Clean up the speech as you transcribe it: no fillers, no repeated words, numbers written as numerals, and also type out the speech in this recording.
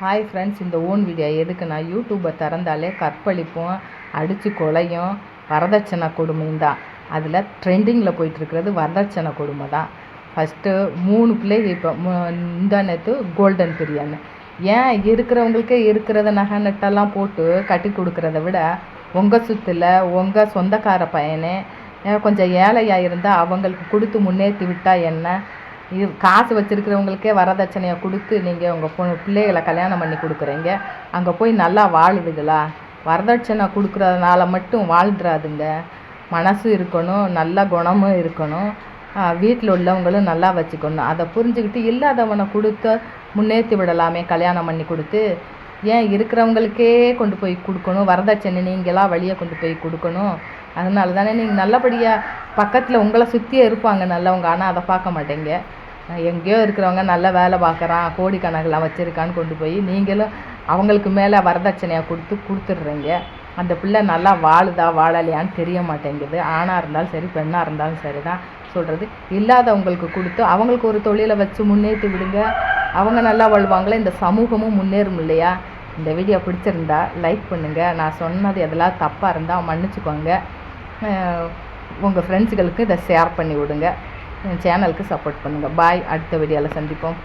Hi friends, இந்த own video எதுக்குன்னா, யூடியூப்பை திறந்தாலே கற்பழிப்பும் அடித்து கொலையும் வரதட்சணை கொடுமையும் தான். அதில் ட்ரெண்டிங்கில் போயிட்டுருக்கிறது வரதட்சணை கொடுமை தான். ஃபஸ்ட்டு 3 பிள்ளைகள் இப்போ முந்தா நேற்று கோல்டன் பிரியாணி. ஏன் இருக்கிறவங்களுக்கே இருக்கிறத நகை நட்டெல்லாம் போட்டு கட்டி கொடுக்குறத விட உங்கள் சுற்றில் உங்கள் சொந்தக்கார பையனே கொஞ்சம் ஏழையாக இருந்தால் அவங்களுக்கு கொடுத்து முன்னேற்றி விட்டால் என்ன? இது காசு வச்சுருக்கிறவங்களுக்கே வரதட்சணையை கொடுத்து நீங்கள் உங்கள் பிள்ளைகளை கல்யாணம் பண்ணி கொடுக்குறீங்க. அங்கே போய் நல்லா வாழுதுங்களா? வரதட்சணை கொடுக்குறதுனால மட்டும் வாழ்ந்துடாதுங்க. மனசு இருக்கணும், நல்ல குணமும் இருக்கணும், வீட்டில் உள்ளவங்களும் நல்லா வச்சுக்கணும். அதை புரிஞ்சுக்கிட்டு இல்லாதவனை கொடுத்து முன்னேற்றி விடலாமே கல்யாணம் பண்ணி கொடுத்து. ஏன் இருக்கிறவங்களுக்கே கொண்டு போய் கொடுக்கணும்? வரதட்சணை நீங்களாம் வழியை கொண்டு போய் கொடுக்கணும். அதனால தானே நீங்கள் நல்லபடியாக பக்கத்தில் உங்களை சுற்றியே இருப்பாங்க நல்லவங்க, ஆனால் அதை பார்க்க மாட்டேங்க. எங்கேயோ இருக்கிறவங்க நல்ல வேலை பார்க்குறான், கோடிக்கணக்கில் வச்சுருக்கான்னு கொண்டு போய் நீங்களும் அவங்களுக்கு மேலே வரதட்சணையாக கொடுத்துட்றீங்க. அந்த பிள்ளை நல்லா வாழுதா வாழலையான்னு தெரிய மாட்டேங்குது. ஆணாக இருந்தாலும் சரி, பெண்ணாக இருந்தாலும் சரி தான் சொல்கிறது. இல்லாதவங்களுக்கு கொடுத்து அவங்களுக்கு ஒரு தொழிலை வச்சு முன்னேற்றி விடுங்க. அவங்க நல்லா வாழ்வாங்களே, இந்த சமூகமும் முன்னேறும் இல்லையா? இந்த வீடியோ பிடிச்சிருந்தா லைக் பண்ணுங்கள். நான் சொன்னது எதெல்லாம் தப்பாக இருந்தால் மன்னிச்சுக்கோங்க. உங்கள் ஃப்ரெண்ட்ஸுகளுக்கு இதை ஷேர் பண்ணி விடுங்க. சேனலுக்கு சப்போர்ட் பண்ணுங்கள். பாய். அடுத்த வீடியோவில் சந்திப்போம்.